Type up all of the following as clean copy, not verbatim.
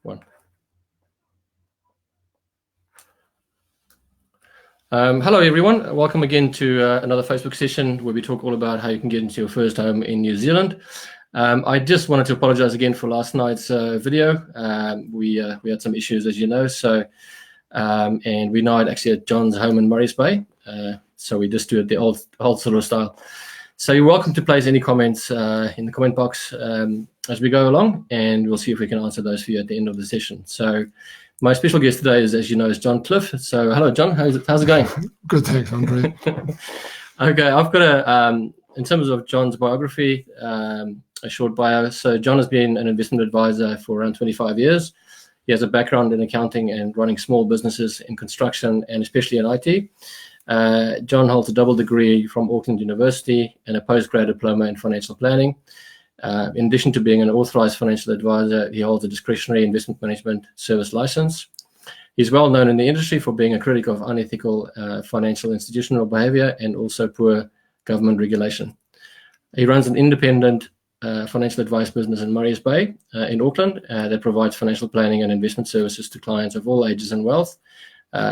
One. Hello everyone, welcome again to another Facebook session where we talk all about how you can get into your first home in New Zealand. I just wanted to apologize again for last night's video. We had some issues, as you know, and we're now actually at John's home in Murray's Bay, so we just do it the old sort of style. So you're welcome to place any comments in the comment box as we go along, and we'll see if we can answer those for you at the end of the session. So my special guest today is, as you know, is John Cliffe. So hello, John. How's it going? Good, thanks, Andre. Okay, I've got in terms of John's biography, a short bio. So John has been an investment advisor for around 25 years. He has a background in accounting and running small businesses in construction and especially in IT. John holds a double degree from Auckland University and a postgrad diploma in financial planning. In addition to being an authorized financial advisor, he holds a discretionary investment management service license. He's well known in the industry for being a critic of unethical financial institutional behavior and also poor government regulation. He runs an independent financial advice business in Murray's Bay in Auckland that provides financial planning and investment services to clients of all ages and wealth,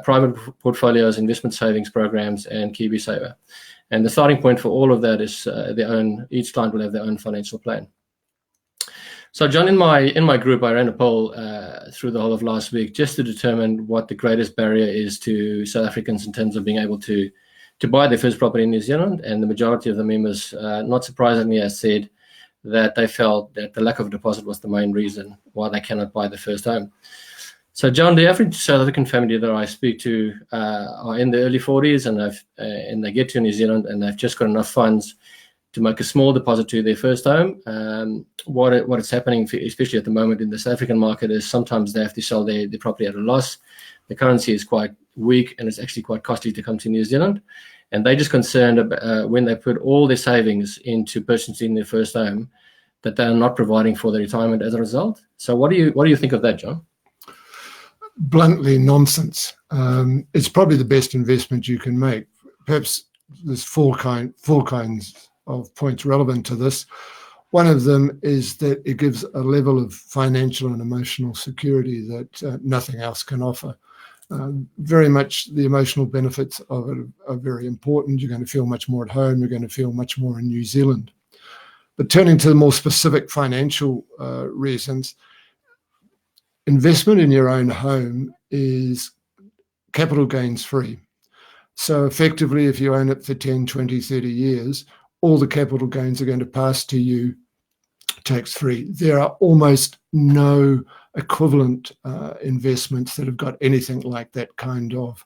private portfolios, investment savings programs, and KiwiSaver. And the starting point for all of that is each client will have their own financial plan. So John, in my group, I ran a poll through the whole of last week just to determine what the greatest barrier is to South Africans in terms of being able to buy their first property in New Zealand. And the majority of the members, not surprisingly, has said that they felt that the lack of deposit was the main reason why they cannot buy their first home. So, John, the average South African family that I speak to are in the early 40s, and they get to New Zealand and they've just got enough funds to make a small deposit to their first home. What is happening, especially at the moment in the South African market, is sometimes they have to sell their property at a loss. The currency is quite weak, and it's actually quite costly to come to New Zealand. And they're just concerned about when they put all their savings into purchasing their first home, that they are not providing for their retirement as a result. So, what do you think of that, John? Bluntly, nonsense. It's probably the best investment you can make. Perhaps there's four kinds of points relevant to this. One of them is that it gives a level of financial and emotional security that nothing else can offer. Very much the emotional benefits of it are very important. You're going to feel much more at home. You're going to feel much more in New Zealand. But turning to the more specific financial reasons, investment in your own home is capital gains free. So effectively, if you own it for 10, 20, 30 years, all the capital gains are going to pass to you tax free. There are almost no equivalent investments that have got anything like that kind of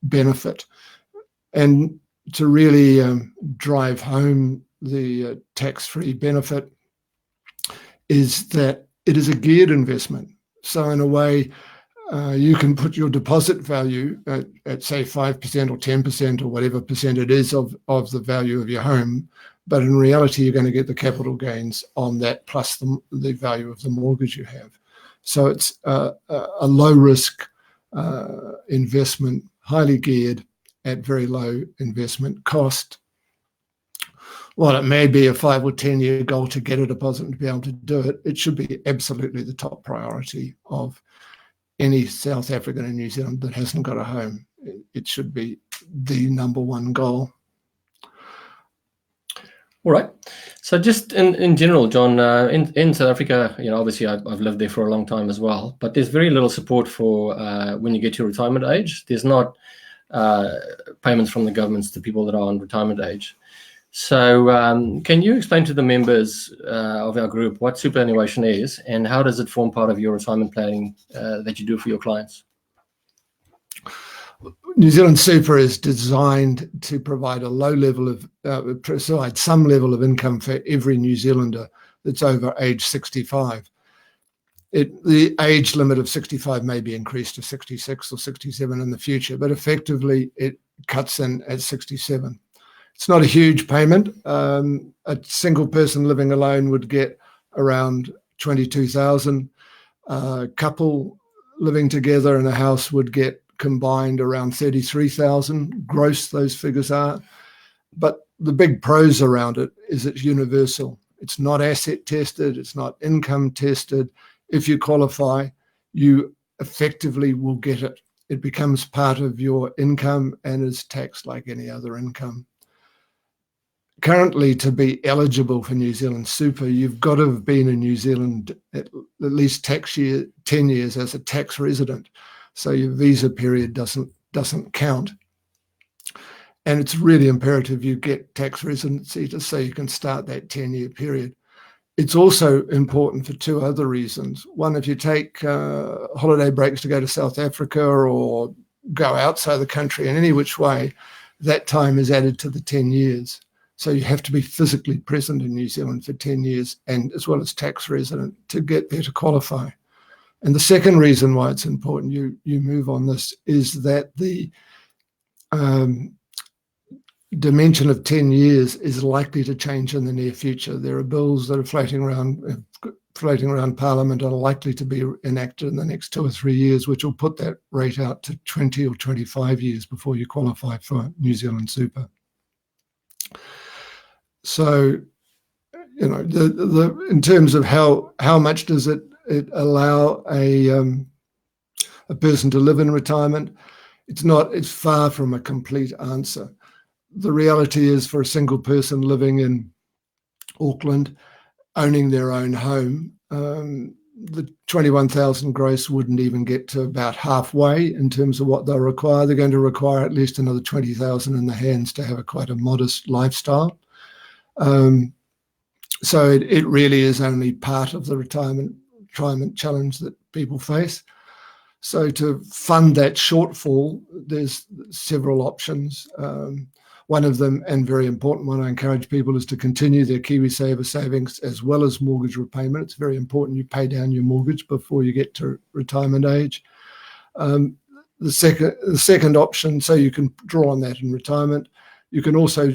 benefit. And to really drive home the tax-free benefit is that it is a geared investment. So in a way, you can put your deposit value at say 5% or 10% or whatever percent it is of the value of your home. But in reality, you're going to get the capital gains on that plus the value of the mortgage you have. So it's a low-risk investment, highly geared at very low investment cost. While it may be a 5 or 10-year goal to get a deposit and to be able to do it, it should be absolutely the top priority of any South African in New Zealand that hasn't got a home. It should be the number one goal. All right. So just in general, John, in South Africa, obviously I've lived there for a long time as well, but there's very little support for when you get to retirement age. There's not payments from the governments to people that are on retirement age. So can you explain to the members of our group what superannuation is and how does it form part of your retirement planning that you do for your clients? New Zealand Super is designed to provide a low level of, provide some level of income for every New Zealander that's over age 65. The age limit of 65 may be increased to 66 or 67 in the future, but effectively it cuts in at 67. It's not a huge payment. A single person living alone would get around 22,000. A couple living together in a house would get combined around 33,000 gross, those figures are. But the big pros around it is it's universal. It's not asset tested. It's not income tested. if you qualify, you effectively will get it. It becomes part of your income and is taxed like any other income. Currently, to be eligible for New Zealand Super, you've got to have been in New Zealand at least 10 years as a tax resident. So your visa period doesn't count. And it's really imperative you get tax residency to so you can start that 10-year period. It's also important for two other reasons. One, if you take holiday breaks to go to South Africa or go outside the country in any which way, that time is added to the 10 years. So you have to be physically present in New Zealand for 10 years and as well as tax resident to get there to qualify. And the second reason why it's important you move on this is that the dimension of 10 years is likely to change in the near future. There are bills that are floating around Parliament and are likely to be enacted in the next 2 or 3 years, which will put that rate out to 20 or 25 years before you qualify for New Zealand Super. So, you know, in terms of how much does it allow a person to live in retirement, it's far from a complete answer. The reality is, for a single person living in Auckland, owning their own home, the 21,000 gross wouldn't even get to about halfway in terms of what they'll require. They're going to require at least another 20,000 in the hands to have quite a modest lifestyle. So it really is only part of the retirement challenge that people face. So to fund that shortfall, there's several options. One of them, and very important one, I encourage people is to continue their KiwiSaver savings as well as mortgage repayment. It's very important you pay down your mortgage before you get to retirement age. The second option, so you can draw on that in retirement. You can also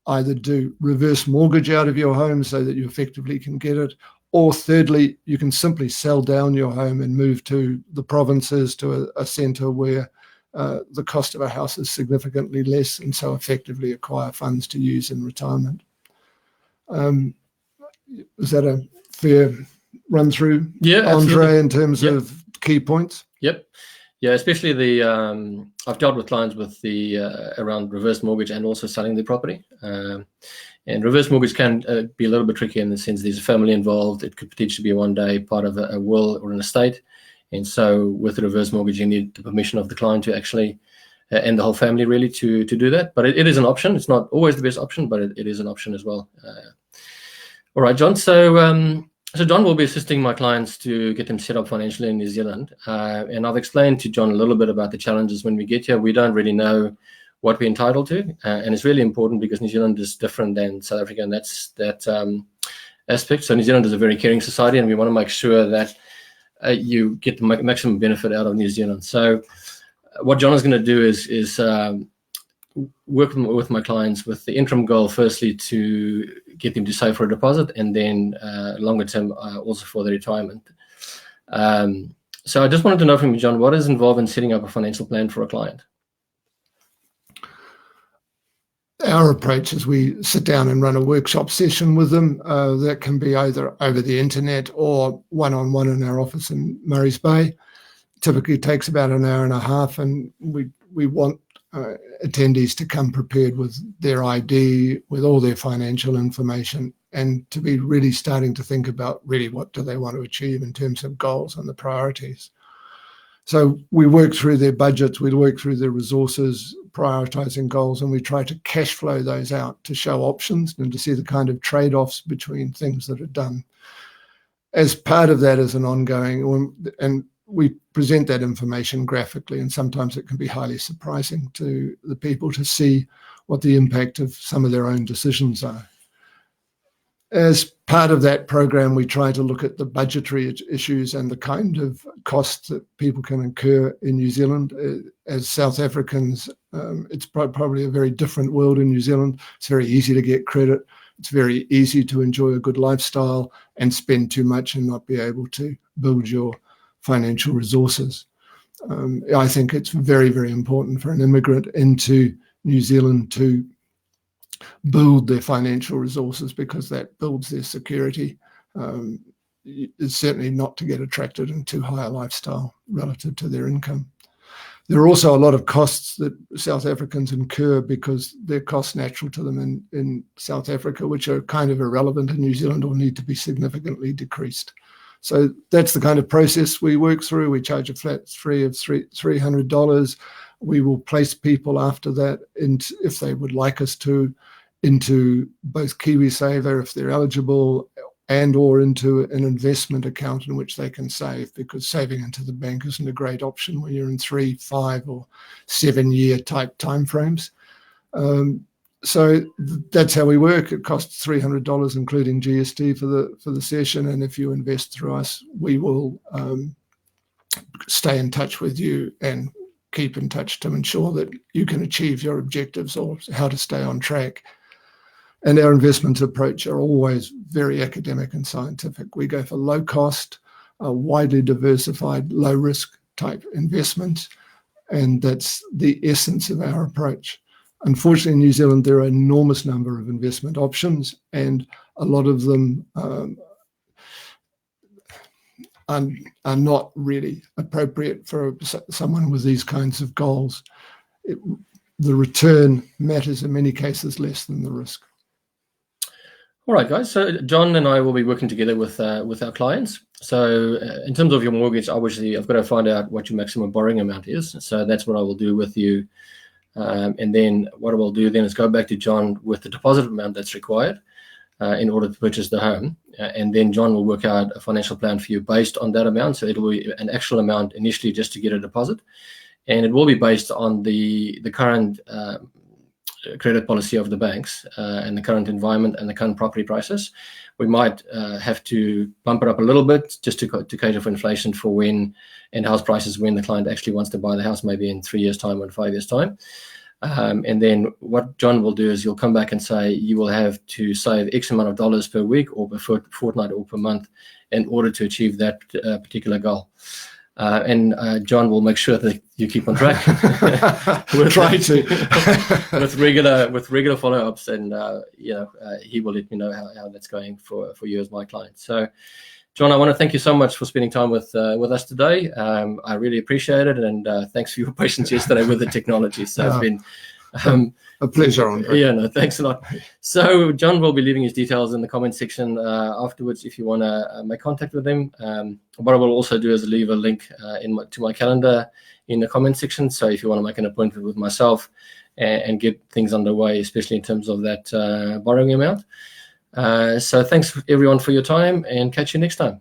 either do reverse mortgage out of your home so that you effectively can get it, or thirdly, you can simply sell down your home and move to the provinces, to a centre where the cost of a house is significantly less, and so effectively acquire funds to use in retirement. Is that a fair run through, yeah, Andre, in terms of key points? Yep. Yeah, especially I've dealt with clients with the around reverse mortgage and also selling the property. And reverse mortgage can be a little bit tricky in the sense there's a family involved. It could potentially be one day part of a will or an estate. And so with the reverse mortgage, you need the permission of the client to actually, and the whole family really, to do that. But it is an option. It's not always the best option, but it is an option as well. All right, John. So John will be assisting my clients to get them set up financially in New Zealand. And I've explained to John a little bit about the challenges when we get here. We don't really know what we're entitled to. And it's really important because New Zealand is different than South Africa, and that's that aspect. So New Zealand is a very caring society, and we want to make sure that you get the maximum benefit out of New Zealand. So what John is going to do is work with my clients with the interim goal, firstly, to get them to save for a deposit, and then longer term also for the retirement. So I just wanted to know from you, John, what is involved in setting up a financial plan for a client? Our approach is we sit down and run a workshop session with them. That can be either over the internet or one-on-one in our office in Murray's Bay. Typically takes about an hour and a half, and we want attendees to come prepared with their ID, with all their financial information, and to be really starting to think about really what do they want to achieve in terms of goals and the priorities. So we work through their budgets, we work through their resources, prioritizing goals, and we try to cash flow those out to show options and to see the kind of trade-offs between things that are done. As part of that is an ongoing, and we present that information graphically, and sometimes it can be highly surprising to the people to see what the impact of some of their own decisions are. As part of that program, we try to look at the budgetary issues and the kind of costs that people can incur in New Zealand. As South Africans, it's probably a very different world in New Zealand. It's very easy to get credit. It's very easy to enjoy a good lifestyle and spend too much and not be able to build your financial resources. I think it's very, very important for an immigrant into New Zealand to build their financial resources because that builds their security. is certainly not to get attracted into higher lifestyle relative to their income. There are also a lot of costs that South Africans incur because they're costs natural to them in South Africa, which are kind of irrelevant in New Zealand or need to be significantly decreased. So that's the kind of process we work through. We charge a flat fee of $300. We will place people after that, if they would like us to, into both KiwiSaver if they're eligible, and or into an investment account in which they can save, because saving into the bank isn't a great option when you're in 3, 5 or 7 year type timeframes. So that's how we work. It costs $300 including GST for the session, and if you invest through us, we will stay in touch with you and keep in touch to ensure that you can achieve your objectives or how to stay on track. And our investment approach are always very academic and scientific. We go for low cost, widely diversified, low risk type investments, and that's the essence of our approach. Unfortunately, in New Zealand, there are an enormous number of investment options, and a lot of them are not really appropriate for someone with these kinds of goals. The return matters in many cases less than the risk. All right, guys. So John and I will be working together with our clients. So in terms of your mortgage, obviously, I've got to find out what your maximum borrowing amount is. So that's what I will do with you. And then what I will do then is go back to John with the deposit amount that's required in order to purchase the home. And then John will work out a financial plan for you based on that amount. So it'll be an actual amount initially just to get a deposit. And it will be based on the current credit policy of the banks and the current environment and the current property prices. We might have to bump it up a little bit just to cater for inflation for when, and house prices when the client actually wants to buy the house, maybe in 3 years' time or 5 years' time. And then what John will do is he'll come back and say you will have to save X amount of dollars per week or per fortnight or per month in order to achieve that particular goal. And John will make sure that you keep on track. Try to with regular follow-ups, and he will let me know how that's going for you as my client. So, John, I want to thank you so much for spending time with us today. I really appreciate it, and thanks for your patience yesterday with the technology. So it's been a pleasure, Andre. Yeah, no, thanks a lot. So John will be leaving his details in the comment section afterwards if you want to make contact with him. What I will also do is leave a link to my calendar in the comment section. So if you want to make an appointment with myself and get things underway, especially in terms of that borrowing amount. So thanks everyone for your time, and catch you next time.